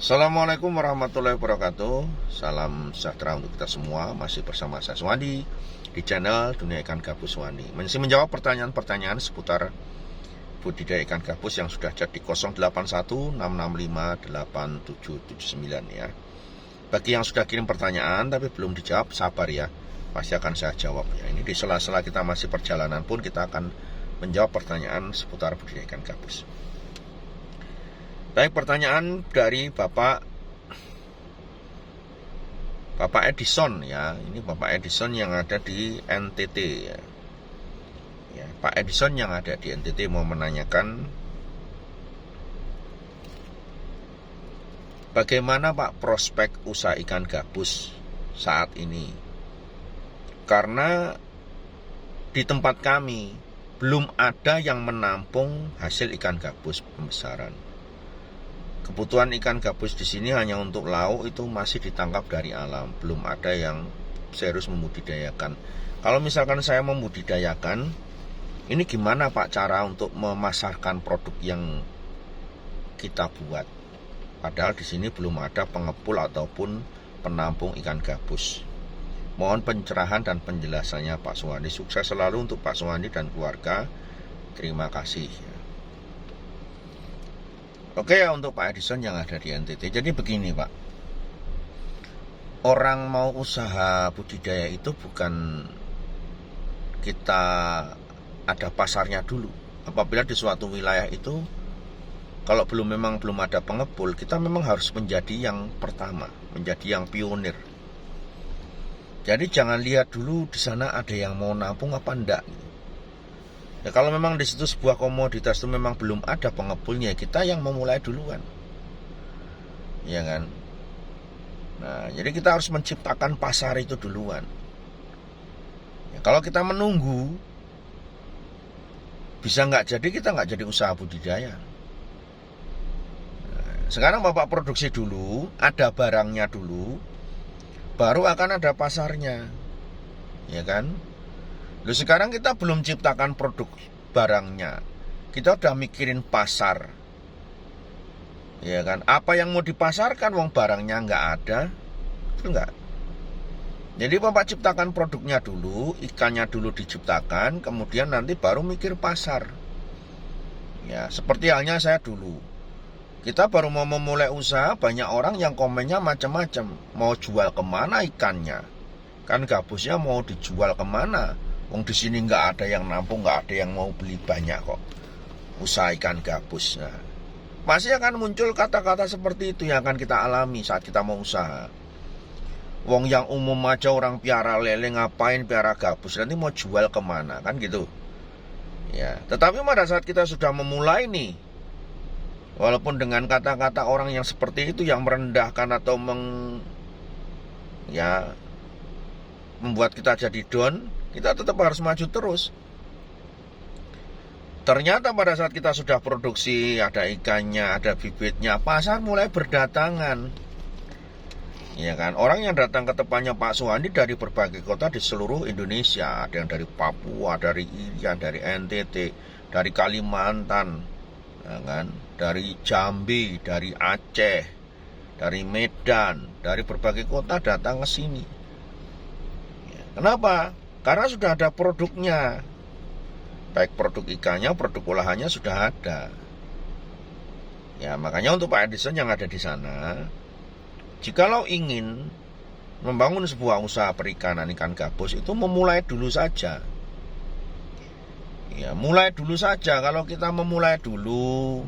Assalamualaikum warahmatullahi wabarakatuh. Salam sejahtera untuk kita semua. Masih bersama saya Suwandi di channel Dunia Ikan Gabus Suwandi. Masih menjawab pertanyaan-pertanyaan seputar budidaya ikan gabus yang sudah chat di 0816658779 ya. Bagi yang sudah kirim pertanyaan tapi belum dijawab, sabar ya. Pasti akan saya jawab ya. Ini di sela-sela kita masih perjalanan pun kita akan menjawab pertanyaan seputar budidaya ikan gabus. Baik, pertanyaan dari Bapak Edison ya. Ini Bapak Edison yang ada di NTT ya. Pak Edison yang ada di NTT mau menanyakan, bagaimana Pak prospek usaha ikan gabus saat ini? Karena di tempat kami belum ada yang menampung hasil ikan gabus pembesaran. Kebutuhan ikan gabus di sini hanya untuk lauk, itu masih ditangkap dari alam, belum ada yang serius membudidayakan. Kalau misalkan saya membudidayakan, ini gimana Pak cara untuk memasarkan produk yang kita buat? Padahal di sini belum ada pengepul ataupun penampung ikan gabus. Mohon pencerahan dan penjelasannya Pak Suwandi. Sukses selalu untuk Pak Suwandi dan keluarga. Terima kasih. Oke ya, untuk Pak Edison yang ada di NTT. Jadi begini Pak, orang mau usaha budidaya itu bukan kita ada pasarnya dulu. Apabila di suatu wilayah itu kalau memang belum ada pengepul, kita memang harus menjadi yang pertama, menjadi yang pionir. Jadi jangan lihat dulu di sana ada yang mau nampung apa enggak. Ya, kalau memang di situ sebuah komoditas itu memang belum ada pengepulnya, kita yang memulai duluan, ya kan? Nah, jadi kita harus menciptakan pasar itu duluan. Ya, kalau kita menunggu, bisa nggak jadi, kita nggak jadi usaha budidaya. Nah, sekarang Bapak produksi dulu, ada barangnya dulu, baru akan ada pasarnya, ya kan? Loh, sekarang kita belum ciptakan produk barangnya, kita udah mikirin pasar, ya kan? Apa yang mau dipasarkan, wong barangnya nggak ada, itu nggak. Jadi Bapak ciptakan produknya dulu, ikannya dulu diciptakan, kemudian nanti baru mikir pasar. Ya, seperti halnya saya dulu. Kita baru mau memulai usaha, banyak orang yang komennya macam-macam. Mau jual kemana ikannya? Kan gabusnya mau dijual kemana? Wong di sini nggak ada yang nampung, nggak ada yang mau beli banyak kok. Usaha ikan gabus. Nah, masih akan muncul kata-kata seperti itu yang akan kita alami saat kita mau usaha. Wong yang umum aja orang piara lele, ngapain piara gabus? Nanti mau jual kemana? Kan gitu. Ya, tetapi pada saat kita sudah memulai nih, walaupun dengan kata-kata orang yang seperti itu yang merendahkan atau membuat kita jadi down, kita tetap harus maju terus. Ternyata pada saat kita sudah produksi, ada ikannya, ada bibitnya, pasar mulai berdatangan. Ya kan, orang yang datang ke tempatnya Pak Suwandi dari berbagai kota di seluruh Indonesia. Ada yang dari Papua, dari Irian, dari NTT, dari Kalimantan, ya kan, dari Jambi, dari Aceh, dari Medan, dari berbagai kota datang ke sini. Ya, kenapa? Karena sudah ada produknya. Baik produk ikannya, produk olahannya sudah ada. Ya, makanya untuk Pak Edison yang ada di sana, jikalau ingin membangun sebuah usaha perikanan ikan gabus, itu memulai dulu saja. Ya, mulai dulu saja. Kalau kita memulai dulu,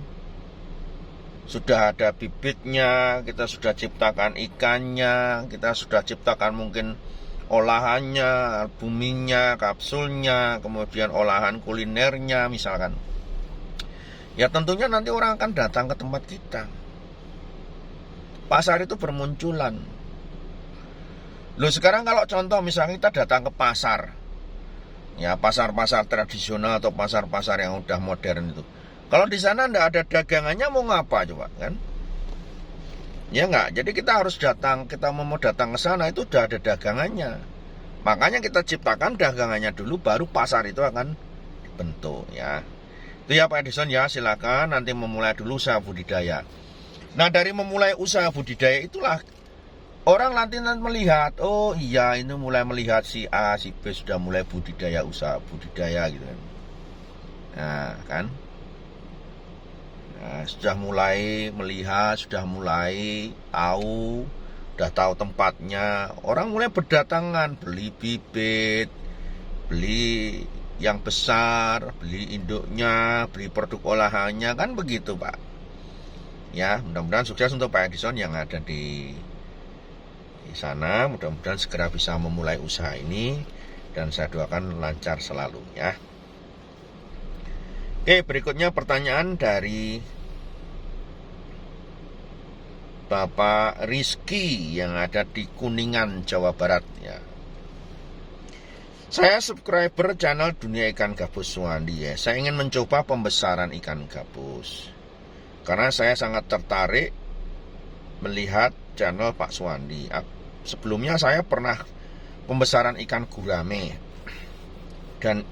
sudah ada bibitnya, kita sudah ciptakan ikannya, kita sudah ciptakan mungkin olahannya, buminya, kapsulnya, kemudian olahan kulinernya misalkan. Ya tentunya nanti orang akan datang ke tempat kita. Pasar itu bermunculan. Loh, sekarang kalau contoh misalnya kita datang ke pasar, ya pasar-pasar tradisional atau pasar-pasar yang udah modern itu, kalau di sana nggak ada dagangannya, mau ngapa coba kan? Ya enggak, jadi kita harus datang, kita mau datang ke sana itu udah ada dagangannya. Makanya kita ciptakan dagangannya dulu, baru pasar itu akan dibentuk ya. Itu ya Pak Edison ya, silakan nanti memulai dulu usaha budidaya. Nah, dari memulai usaha budidaya itulah orang nanti melihat, oh iya ini mulai melihat si A, si B sudah mulai budidaya, usaha budidaya gitu kan. Nah, kan? Nah, sudah mulai melihat, sudah mulai tahu, sudah tahu tempatnya. Orang mulai berdatangan, beli bibit, beli yang besar, beli induknya, beli produk olahannya, kan begitu Pak. Ya, mudah-mudahan sukses untuk Pak Edison yang ada di sana. Mudah-mudahan segera bisa memulai usaha ini, dan saya doakan lancar selalu ya. Oke, berikutnya pertanyaan dari Bapak Rizky yang ada di Kuningan, Jawa Barat ya. Saya subscriber channel Dunia Ikan Gabus Suwandi ya. Saya ingin mencoba pembesaran ikan gabus karena saya sangat tertarik melihat channel Pak Suwandi. Sebelumnya saya pernah pembesaran ikan gurame dan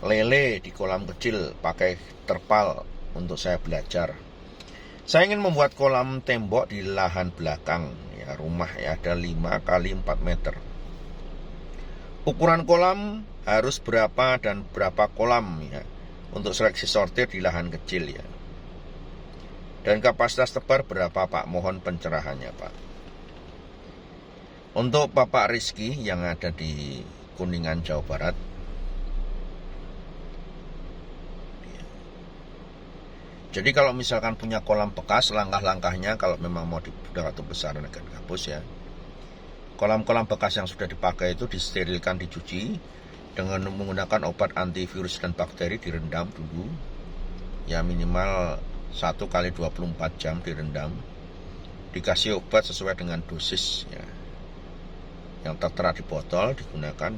lele di kolam kecil pakai terpal untuk saya belajar. Saya ingin membuat kolam tembok di lahan belakang ya, rumah ya, ada 5 kali 4 meter. Ukuran kolam harus berapa dan berapa kolam ya, untuk seleksi sortir di lahan kecil ya. Dan kapasitas tebar berapa Pak? Mohon pencerahannya Pak. Untuk Bapak Rizky yang ada di Kuningan, Jawa Barat, jadi kalau misalkan punya kolam bekas, langkah-langkahnya kalau memang mau dibuat atau besaran ikan gabus ya, kolam-kolam bekas yang sudah dipakai itu disterilkan, dicuci dengan menggunakan obat antivirus dan bakteri, direndam dulu ya, minimal 1 kali 24 jam direndam, dikasih obat sesuai dengan dosis ya, yang tertera di botol, digunakan,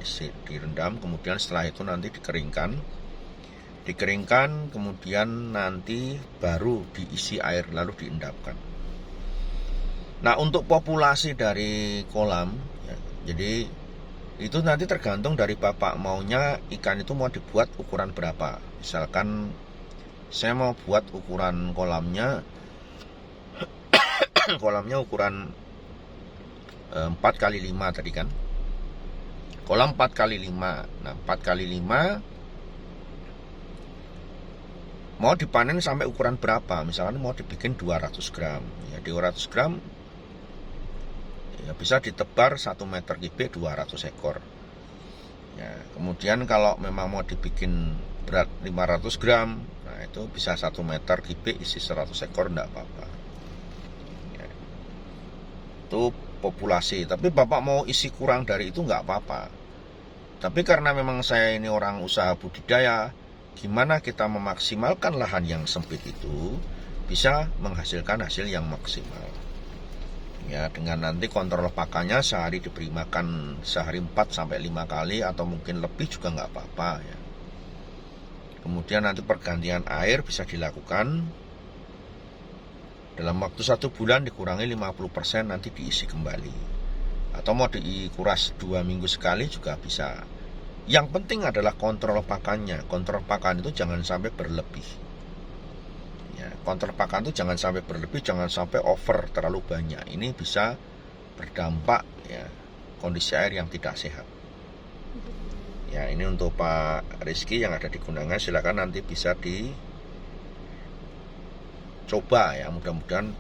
direndam, kemudian setelah itu nanti dikeringkan, kemudian nanti baru diisi air lalu diendapkan. Nah, untuk populasi dari kolam ya, jadi itu nanti tergantung dari Bapak maunya ikan itu mau dibuat ukuran berapa. Misalkan saya mau buat ukuran kolamnya kolamnya ukuran 4 kali 5 tadi kan. Kolam 4 kali 5. Nah, 4 kali 5 mau dipanen sampai ukuran berapa? Misalkan mau dibikin 200 gram ya, 200 gram ya, bisa ditebar 1 meter kubik 200 ekor ya. Kemudian kalau memang mau dibikin berat 500 gram, nah itu bisa 1 meter kubik isi 100 ekor, enggak apa-apa ya. Itu populasi. Tapi Bapak mau isi kurang dari itu enggak apa-apa. Tapi karena memang saya ini orang usaha budidaya, gimana kita memaksimalkan lahan yang sempit itu bisa menghasilkan hasil yang maksimal ya, dengan nanti kontrol pakannya sehari diberi makan sehari 4-5 kali atau mungkin lebih juga nggak apa-apa ya. Kemudian nanti pergantian air bisa dilakukan dalam waktu 1 bulan, dikurangi 50%, nanti diisi kembali, atau mau dikuras 2 minggu sekali juga bisa. Yang penting adalah kontrol pakannya. Kontrol pakan itu jangan sampai berlebih ya, kontrol pakan itu jangan sampai berlebih, jangan sampai over, terlalu banyak. Ini bisa berdampak ya, kondisi air yang tidak sehat ya. Ini untuk Pak Rizky yang ada di Kuningan, silakan nanti bisa dicoba ya. Mudah-mudahan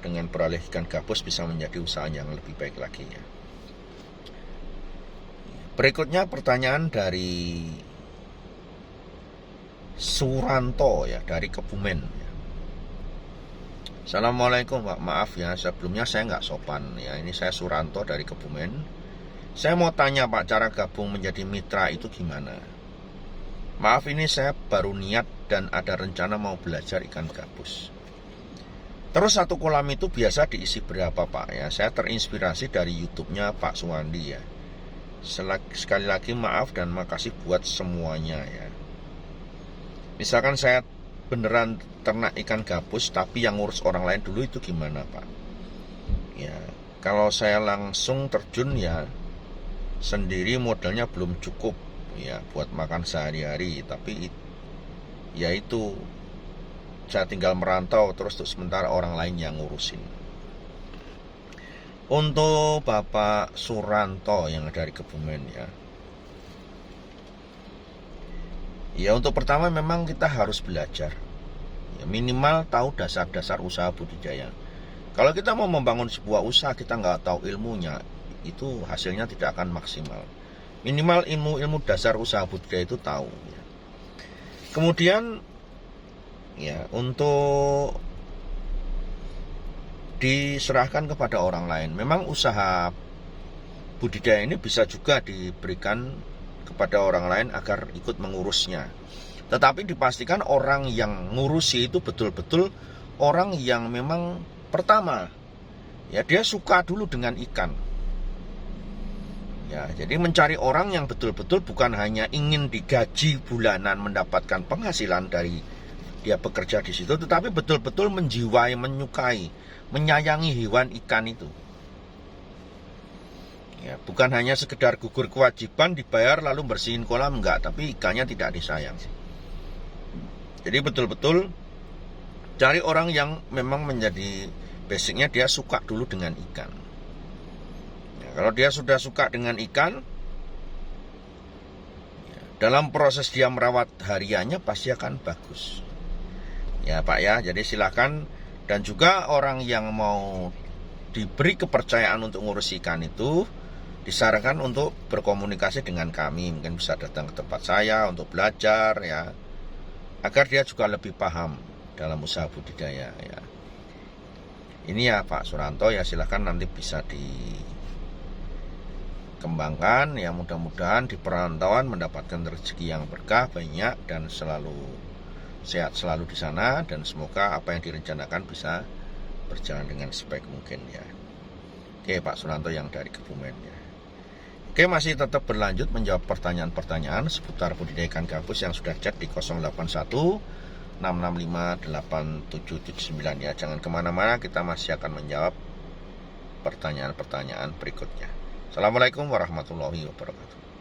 dengan beralih ikan gabus bisa menjadi usaha yang lebih baik lagi ya. Berikutnya pertanyaan dari Suranto ya, dari Kebumen ya. Assalamualaikum Pak, maaf ya sebelumnya saya nggak sopan ya. Ini saya Suranto dari Kebumen. Saya mau tanya Pak, cara gabung menjadi mitra itu gimana? Maaf, ini saya baru niat dan ada rencana mau belajar ikan gabus. Terus 1 kolam itu biasa diisi berapa Pak ya? Saya terinspirasi dari YouTube-nya Pak Suwandi ya. Sekali lagi maaf dan makasih buat semuanya ya. Misalkan saya beneran ternak ikan gabus tapi yang ngurus orang lain dulu, itu gimana Pak? Ya, kalau saya langsung terjun ya sendiri modalnya belum cukup ya buat makan sehari-hari. Tapi ya itu saya tinggal merantau terus untuk sementara orang lain yang ngurusin. Untuk Bapak Suranto yang dari Kebumen ya. Ya untuk pertama memang kita harus belajar. Ya, minimal tahu dasar-dasar usaha budidaya. Kalau kita mau membangun sebuah usaha kita nggak tahu ilmunya, itu hasilnya tidak akan maksimal. Minimal ilmu dasar usaha budidaya itu tahu. Ya. Kemudian ya untuk diserahkan kepada orang lain. Memang usaha budidaya ini bisa juga diberikan kepada orang lain agar ikut mengurusnya. Tetapi dipastikan orang yang ngurusi itu betul-betul orang yang memang pertama ya dia suka dulu dengan ikan. Ya, jadi mencari orang yang betul-betul bukan hanya ingin digaji bulanan mendapatkan penghasilan dari dia bekerja di situ, tetapi betul-betul menjiwai, menyukai, menyayangi hewan ikan itu. Ya, bukan hanya sekedar gugur kewajiban dibayar lalu bersihin kolam, enggak, tapi ikannya tidak disayang. Jadi betul-betul cari orang yang memang menjadi basicnya dia suka dulu dengan ikan. Ya, kalau dia sudah suka dengan ikan, ya, dalam proses dia merawat hariannya pasti akan bagus. Ya Pak ya, jadi silakan. Dan juga orang yang mau diberi kepercayaan untuk ngurus ikan itu disarankan untuk berkomunikasi dengan kami. Mungkin bisa datang ke tempat saya untuk belajar ya, agar dia juga lebih paham dalam usaha budidaya ya. Ini ya Pak Suranto ya, silakan nanti bisa dikembangkan ya, mudah-mudahan di perantauan mendapatkan rezeki yang berkah banyak dan selalu sehat selalu di sana, dan semoga apa yang direncanakan bisa berjalan dengan sebaik mungkin ya. Oke Pak Suranto yang dari Kebumen ya. Oke, masih tetap berlanjut menjawab pertanyaan-pertanyaan seputar budidaya ikan gabus yang sudah chat di 081 665 8779 ya. Jangan kemana-mana, kita masih akan menjawab pertanyaan-pertanyaan berikutnya. Assalamualaikum warahmatullahi wabarakatuh.